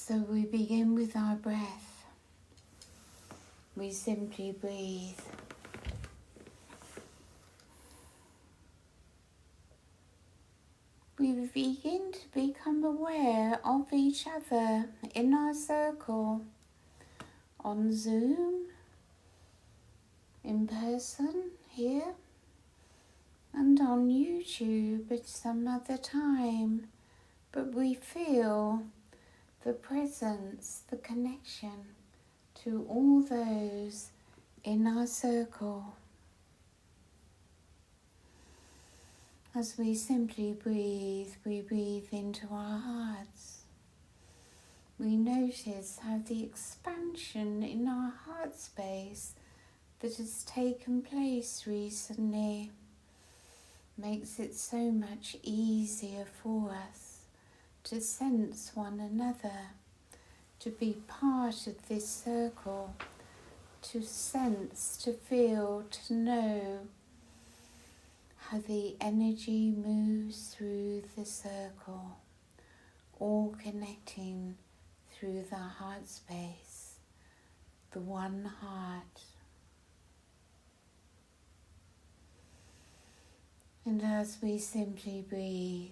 So we begin with our breath. We simply breathe. We begin to become aware of each other in our circle, on Zoom, in person here, and on YouTube at some other time. But we feel the presence, the connection to all those in our circle. As we simply breathe, we breathe into our hearts. We notice how the expansion in our heart space that has taken place recently makes it so much easier for us to sense one another, to be part of this circle, to sense, to feel, to know how the energy moves through the circle, all connecting through the heart space, the one heart. And as we simply breathe,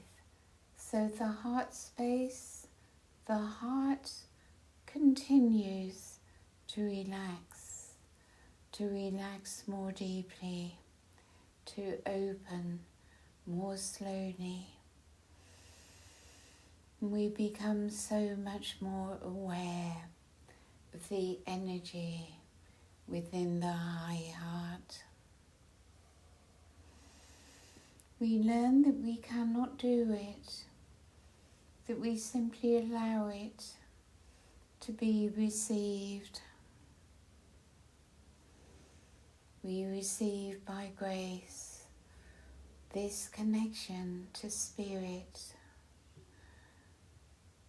so the heart space, the heart continues to relax more deeply, to open more slowly. We become so much more aware of the energy within the high heart. We learn that we cannot do it, that we simply allow it to be received. We receive by grace this connection to spirit,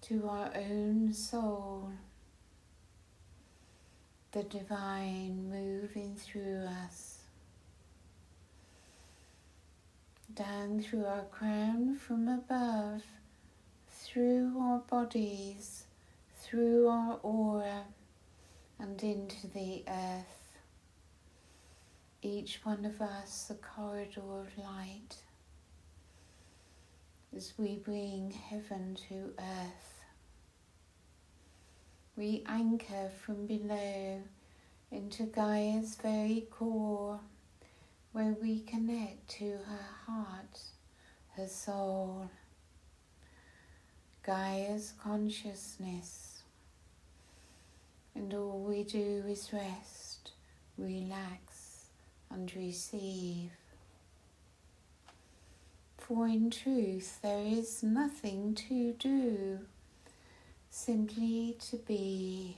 to our own soul, the divine moving through us, down through our crown from above, through our bodies, through our aura, and into the earth. Each one of us a corridor of light as we bring heaven to earth. We anchor from below into Gaia's very core, where we connect to her heart, her soul, Gaia's consciousness. And all we do is rest, relax, and receive. For in truth there is nothing to do, simply to be.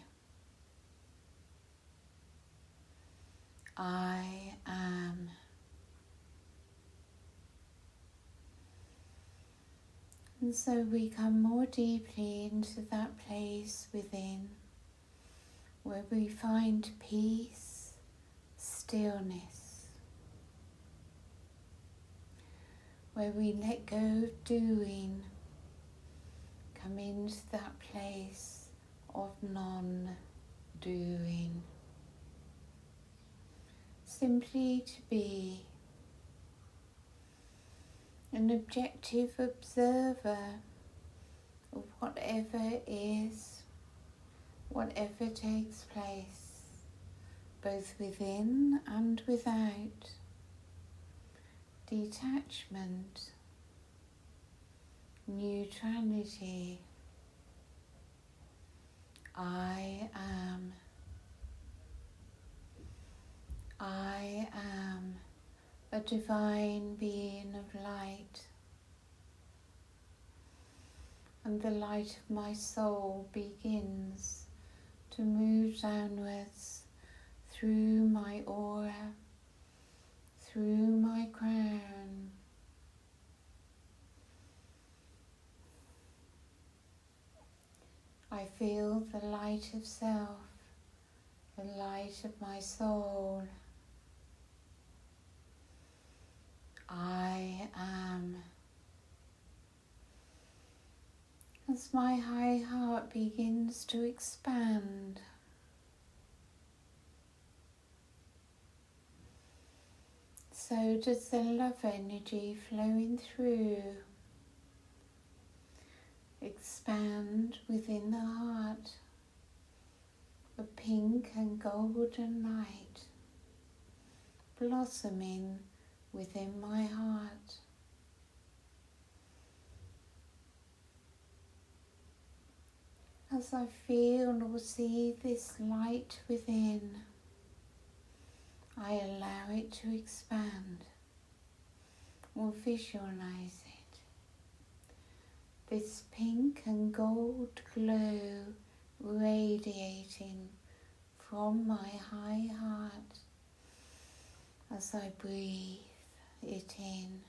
I am. And so we come more deeply into that place within, where we find peace, stillness, where we let go of doing, come into that place of non-doing, simply to be an objective observer of whatever is, whatever takes place, both within and without. Detachment, neutrality. I am. I am a divine being of light, and the light of my soul begins to move downwards through my aura, through my crown. I feel the light of self, the light of my soul. I am. as my high heart begins to expand. So does the love energy flowing through expand within the heart, a pink and golden light blossoming within my heart. As I feel or see this light within, I allow it to expand or visualize it. This pink and gold glow radiating from my high heart as I breathe it in,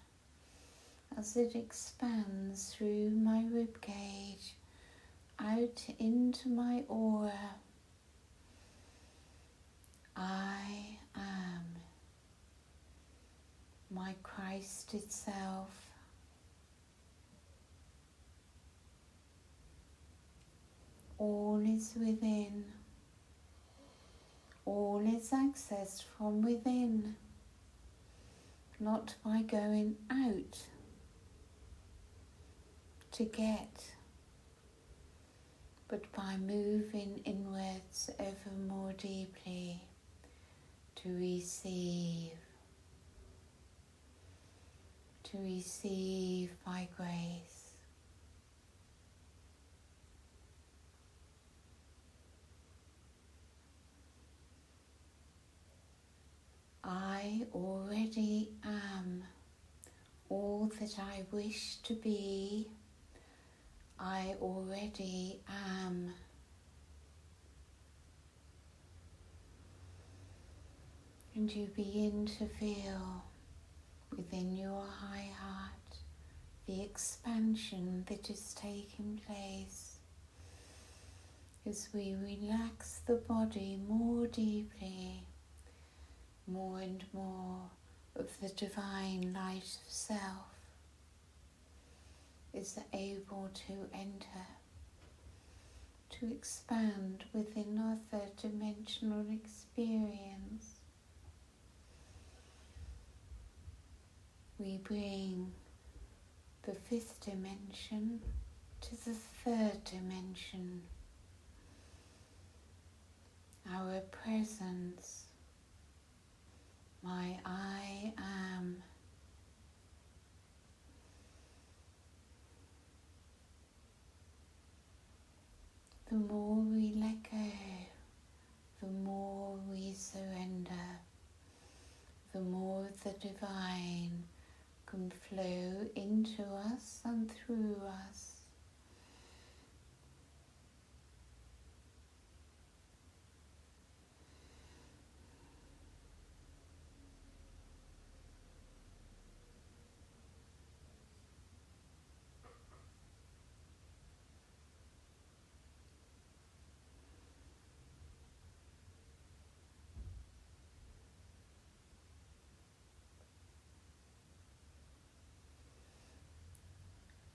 as it expands through my ribcage out into my aura. I am my Christ itself. All is within. All is accessed from within, not by going out to get, but by moving inwards ever more deeply to receive by grace. I already am all that I wish to be. I already am. And you begin to feel within your high heart the expansion that is taking place as we relax the body more deeply. More and more of the divine light of self is able to enter, to expand within our third dimensional experience. We bring the fifth dimension to the third dimension. Our presence, my I am. The more we let go, the more we surrender, the more the divine can flow into us and through us.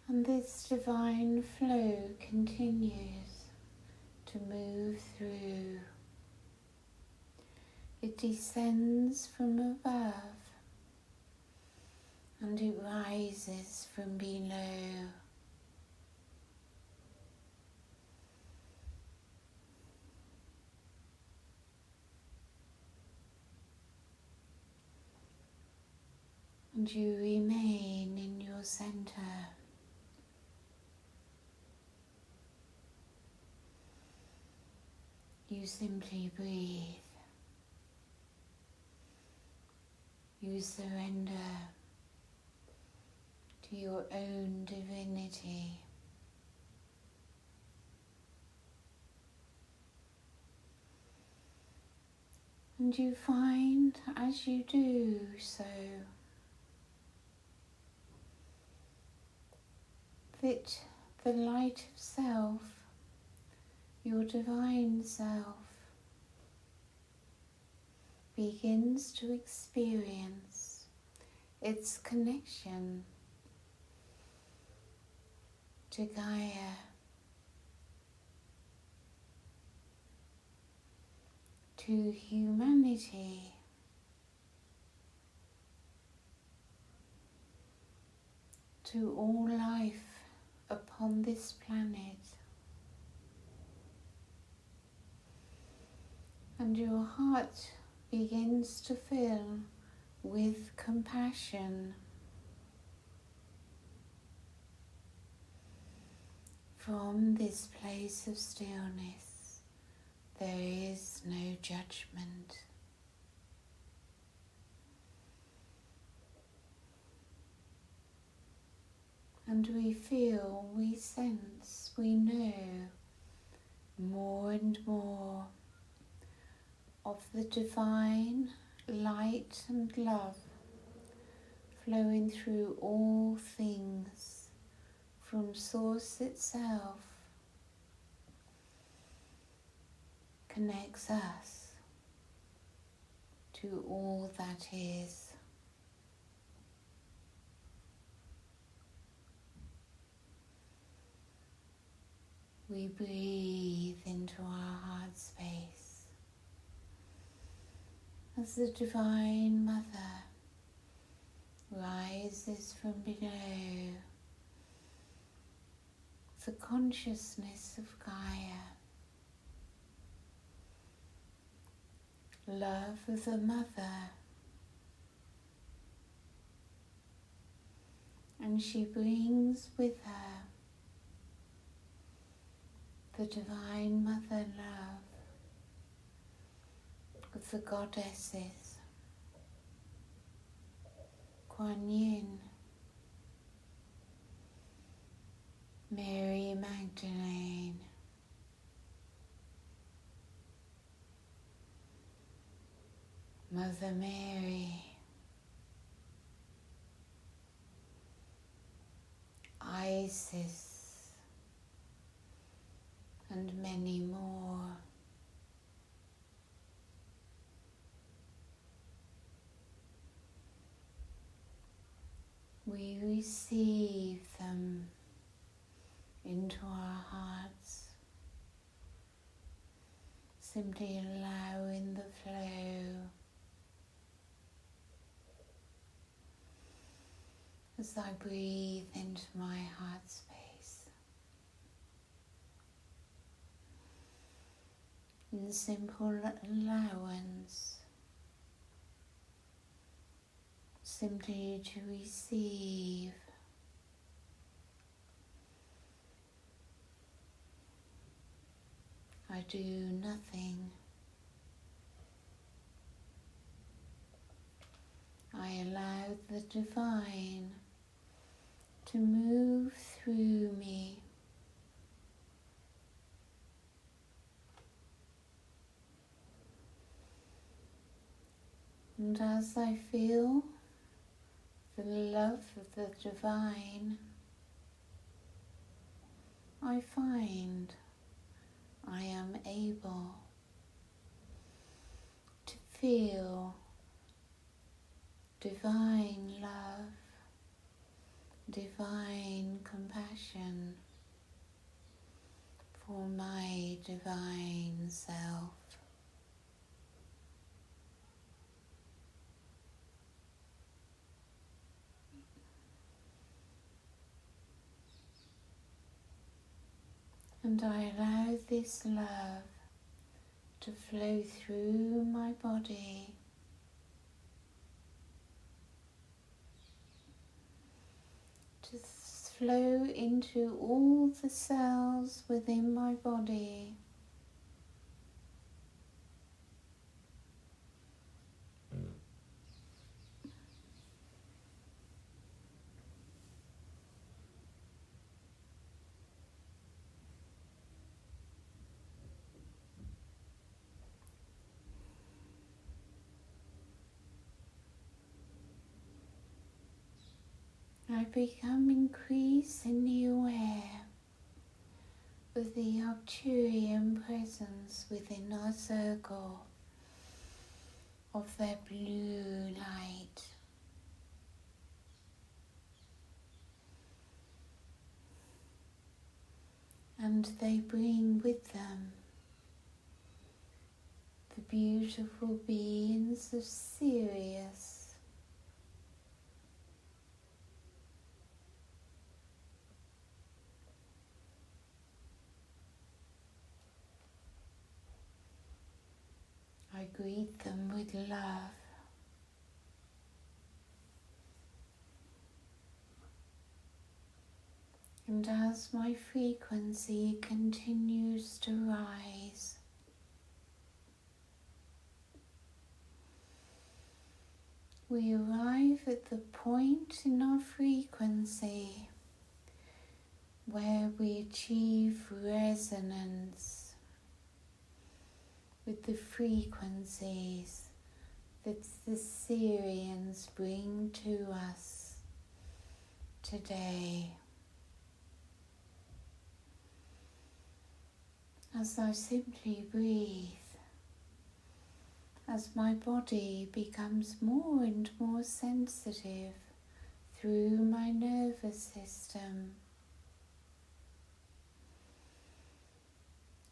And this divine flow continues to move through. It descends from above and it rises from below. And you remain in your center. You simply breathe. You surrender to your own divinity. And you find as you do so that the light of self, your divine self, begins to experience its connection to Gaia, to humanity, to all life upon this planet. And your heart begins to fill with compassion from this place of stillness. There is no judgment. And we feel, we sense, we know more and more of the divine light and love flowing through all things from Source itself, connects us to all that is. We breathe into our heart space as the Divine Mother rises from below, the consciousness of Gaia, love of the Mother, and she brings with her the Divine Mother love of the goddesses, Kuan Yin, Mary Magdalene, Mother Mary, Isis, and many more. We receive them into our hearts, simply allowing the flow as I breathe into my heart space. In simple allowance, simply to receive. I do nothing. I allow the divine to move through me. And as I feel the love of the divine, I find I am able to feel divine love, divine compassion for my divine self. And I allow this love to flow through my body, to flow into all the cells within my body. I become increasingly aware of the Arcturian presence within our circle, of their blue light. And they bring with them the beautiful beings of Sirius. I greet them with love. And as my frequency continues to rise, we arrive at the point in our frequency where we achieve resonance with the frequencies that the Sirians bring to us today. As I simply breathe, as my body becomes more and more sensitive through my nervous system,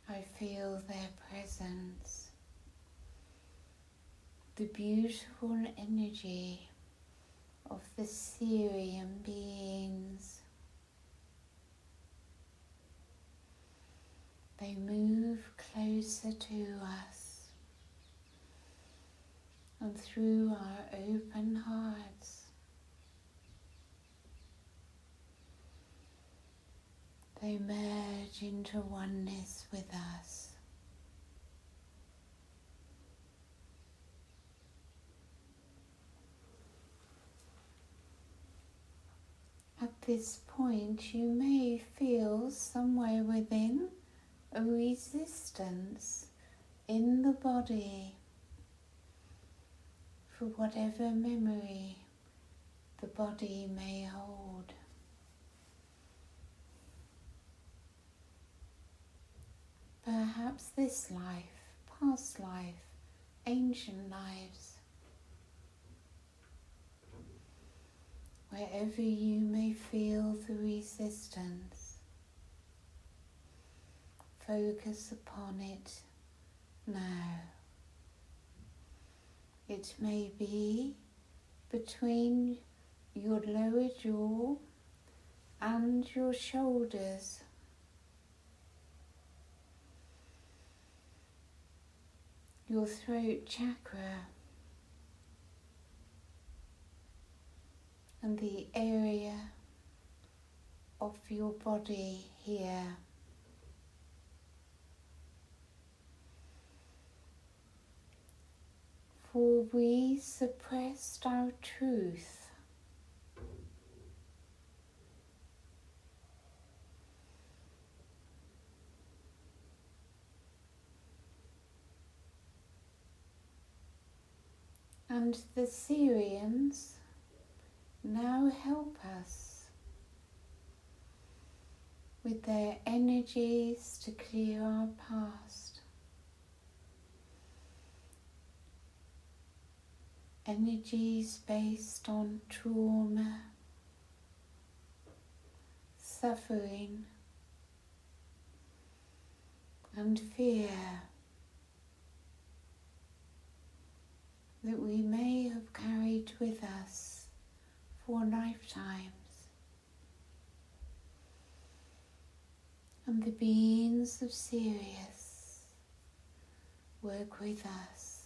I feel their presence, the beautiful energy of the Sirian beings. They move closer to us, and through our open hearts, they merge into oneness with us. At this point, you may feel somewhere within a resistance in the body for whatever memory the body may hold. Perhaps this life, past life, ancient lives. Wherever you may feel the resistance, focus upon it now. It may be between your lower jaw and your shoulders. Your throat chakra and the area of your body here. For we suppressed our truth. And the Sirians now help us with their energies to clear our past. Energies based on trauma, suffering, and fear that we may have carried with us for lifetimes. And the beings of Sirius work with us,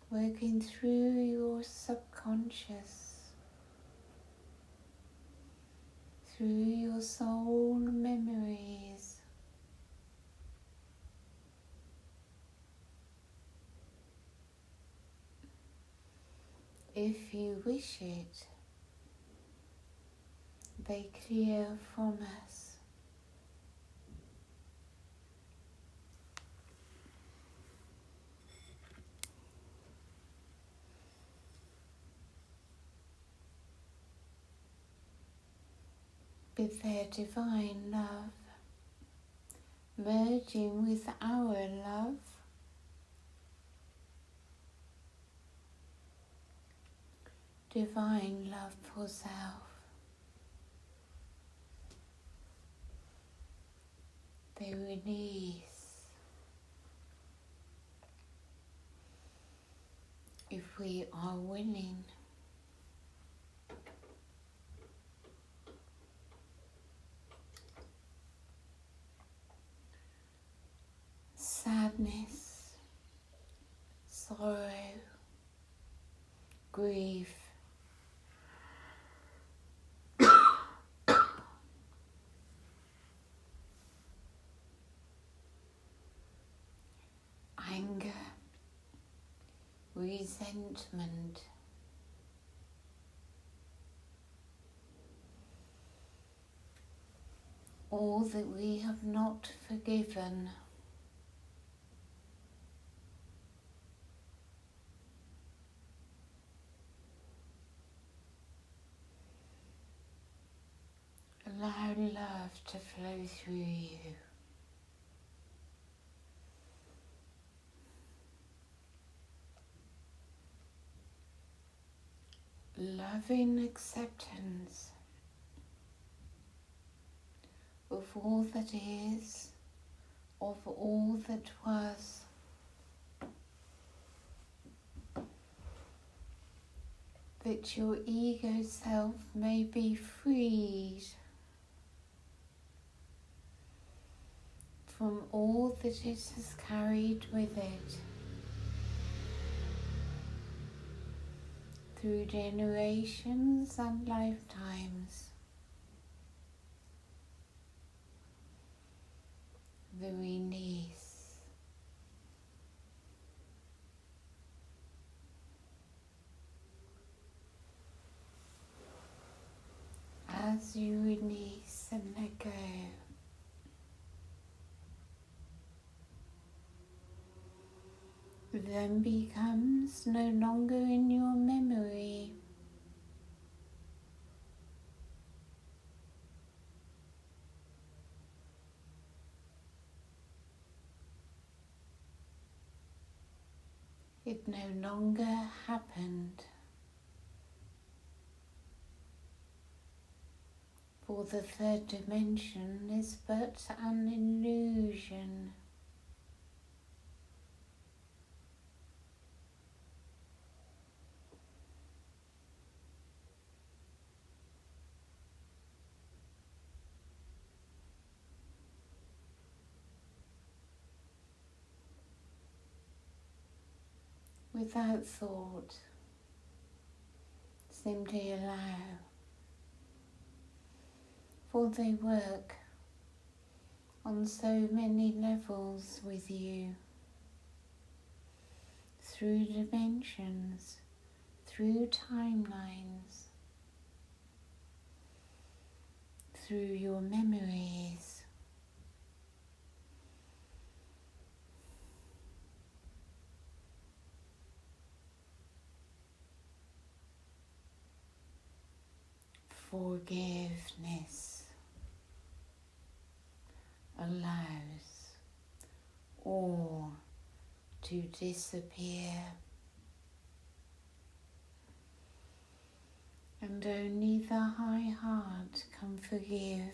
working through your subconscious, through your soul memories, if you wish it, they clear from us. With their divine love, merging with our love, divine love for self. They release if we are willing. Sadness, sorrow, grief, anger, resentment, all that we have not forgiven, allow love to flow through you. Loving acceptance of all that is, of all that was, that your ego self may be freed from all that it has carried with it through generations and lifetimes. The release. As you release and let go, then becomes no longer in your memory. It no longer happened. For the third dimension is but an illusion. Without thought, simply allow, for they work on so many levels with you, through dimensions, through timelines, through your memories. Forgiveness allows all to disappear, and only the high heart can forgive.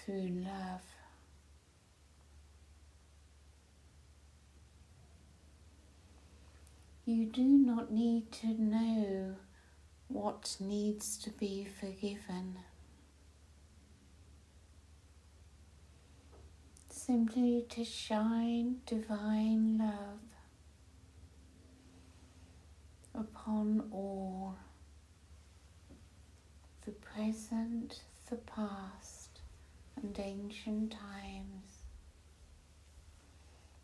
Through love. You do not need to know what needs to be forgiven. Simply to shine divine love upon all, the present, the past, and ancient times.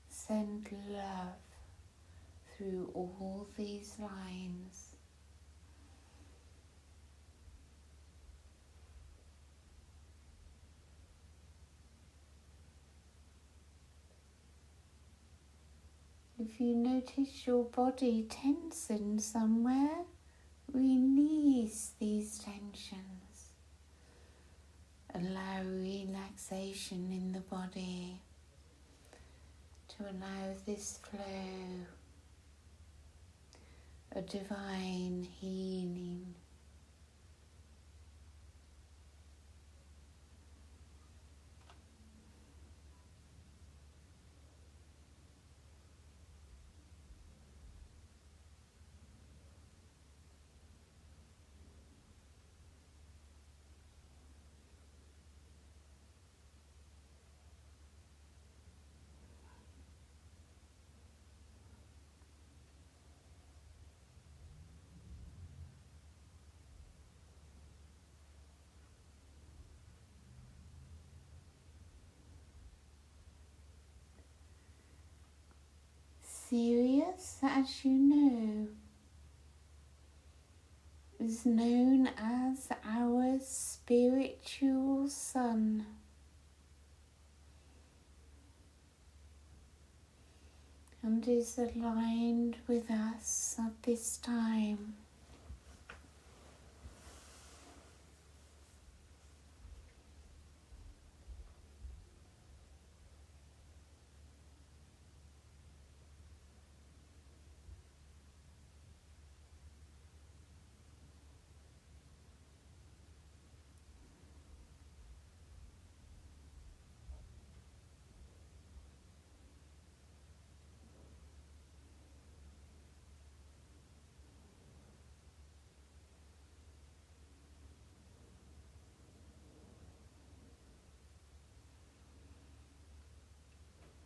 Send love through all these lines. If you notice your body tensing somewhere, release these tensions. Allow relaxation in the body to allow this flow, a divine healing. Sirius, as you know, is known as our spiritual sun. And is aligned with us at this time.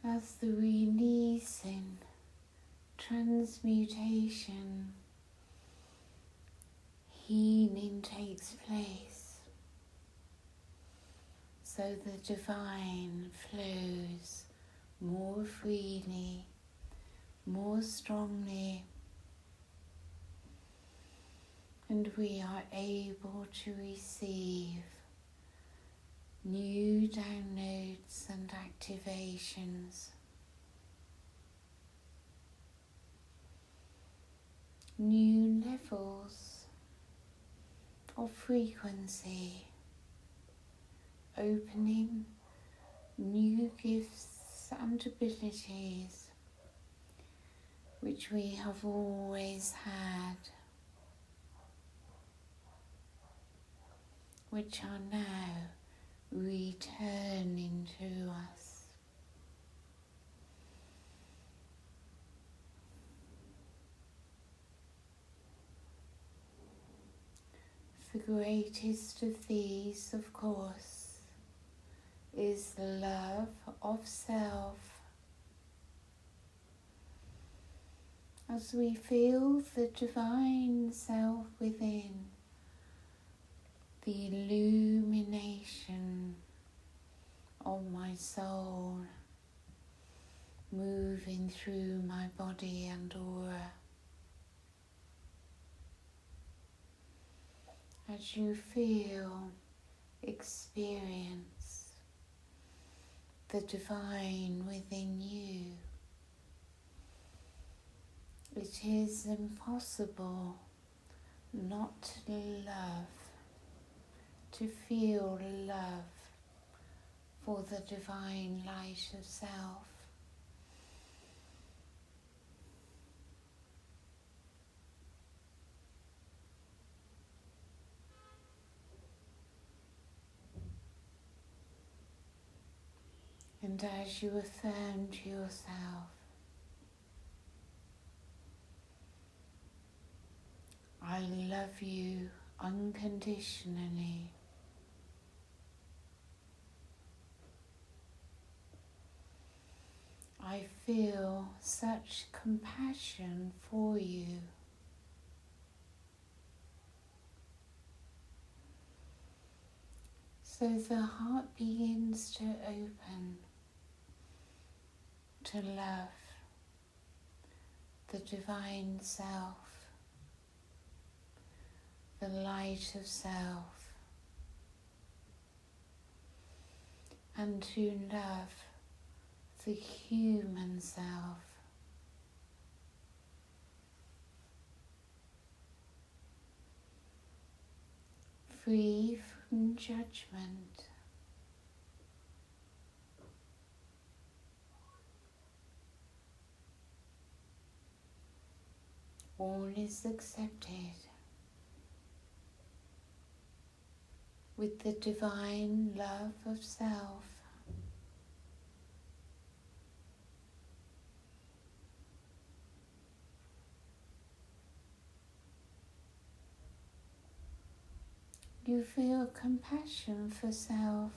As the releasing, transmutation, healing takes place, so the divine flows more freely, more strongly, and we are able to receive new downloads and activations, new levels of frequency, opening new gifts and abilities which we have always had, which are now returning to us. The greatest of these, of course, is the love of self. As we feel the divine self within, the illumination of my soul moving through my body and aura. As you feel, experience the divine within you, it is impossible not to love, to feel love for the divine light of self. And as you affirm to yourself, I love you unconditionally. I feel such compassion for you. So the heart begins to open to love the divine self, the light of self, and to love the human self. Free from judgment. All is accepted with the divine love of self. You feel compassion for self.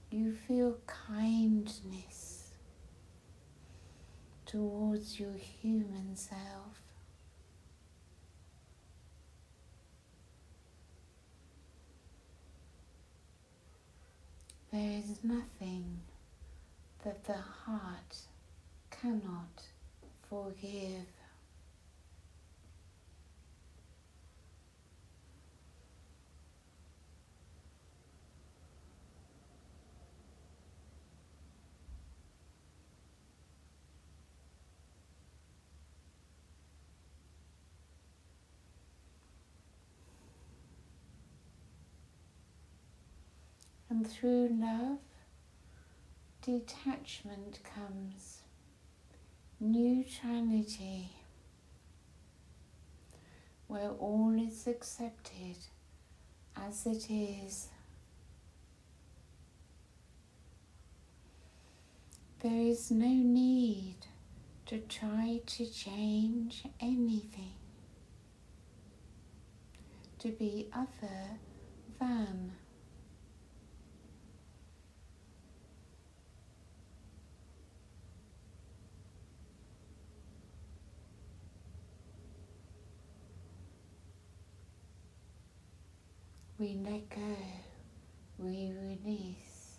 You feel kindness towards your human self. There is nothing that the heart cannot forgive. And through love, detachment comes, neutrality, where all is accepted as it is. There is no need to try to change anything, to be other than. We let go, we release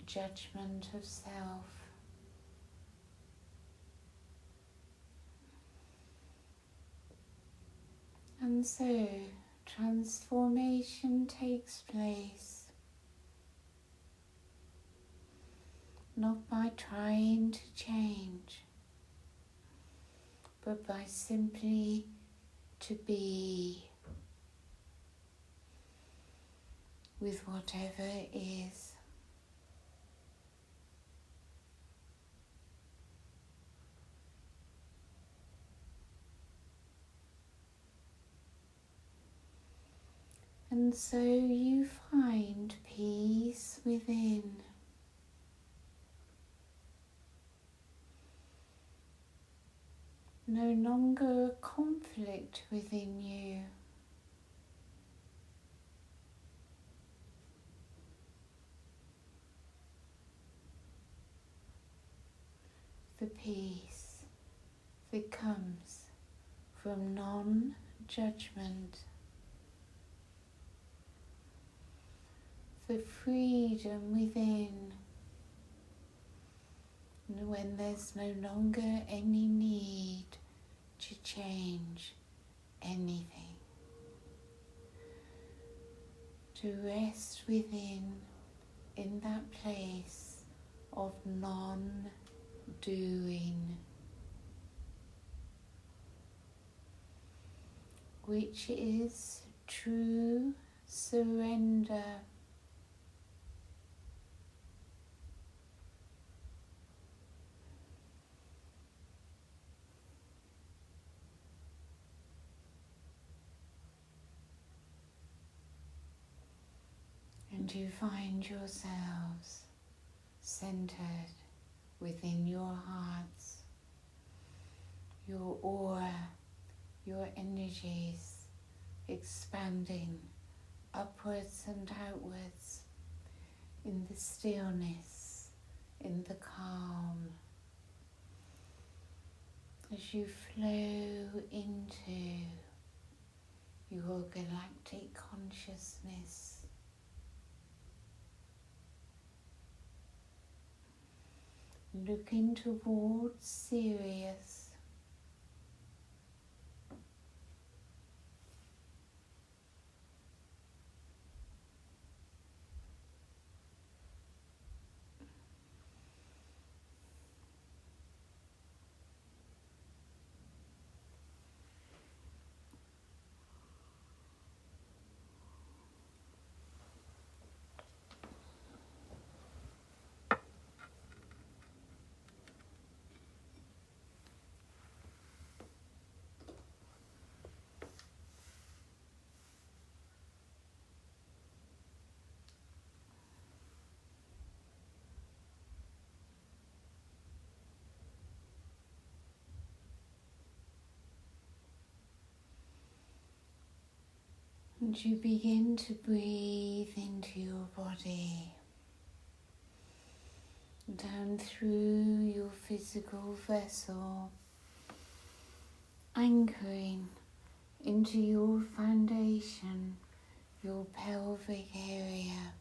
judgment of self. And so transformation takes place, not by trying to change, but by simply to be with whatever is. And so you find peace within. No longer a conflict within you. The peace that comes from non-judgment. The freedom within, when there's no longer any need to change anything. To rest within, in that place of non-doing, which is true surrender. And you find yourselves centered within your hearts, your aura, your energies expanding upwards and outwards in the stillness, in the calm, as you flow into your galactic consciousness. Looking towards Sirius. And you begin to breathe into your body, down through your physical vessel, anchoring into your foundation, your pelvic area,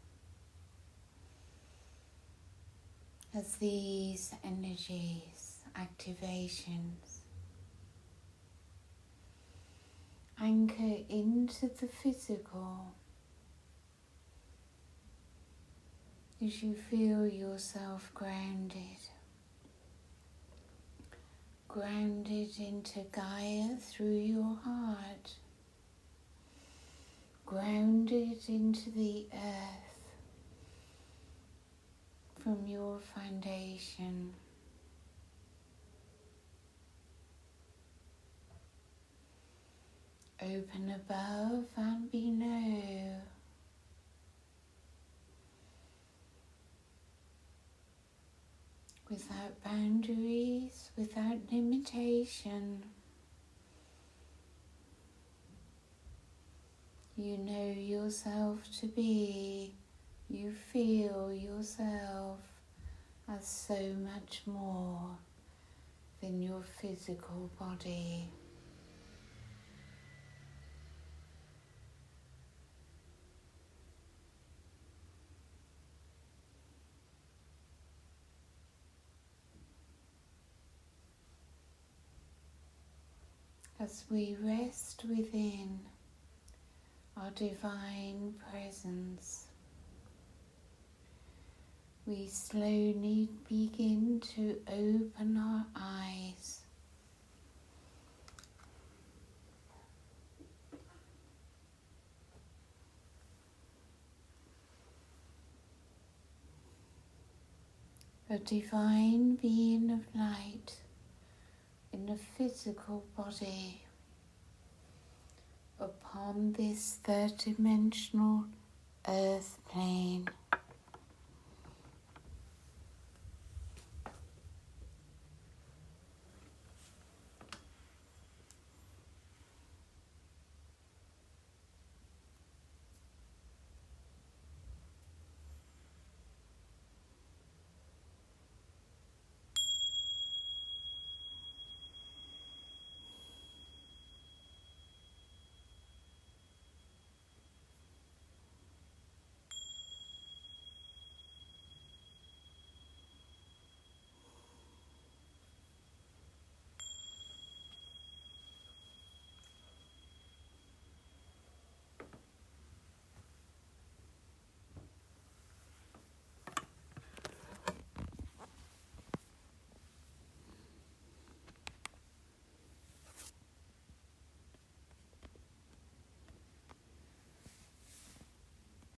as these energies, activations, anchor into the physical, as you feel yourself grounded into Gaia through your heart, grounded into the earth from your foundation. Open above and below. Without boundaries, without limitation. You know yourself to be, you feel yourself as so much more than your physical body. As we rest within our divine presence, we slowly begin to open our eyes. A divine being of light in a physical body upon this third-dimensional earth plane.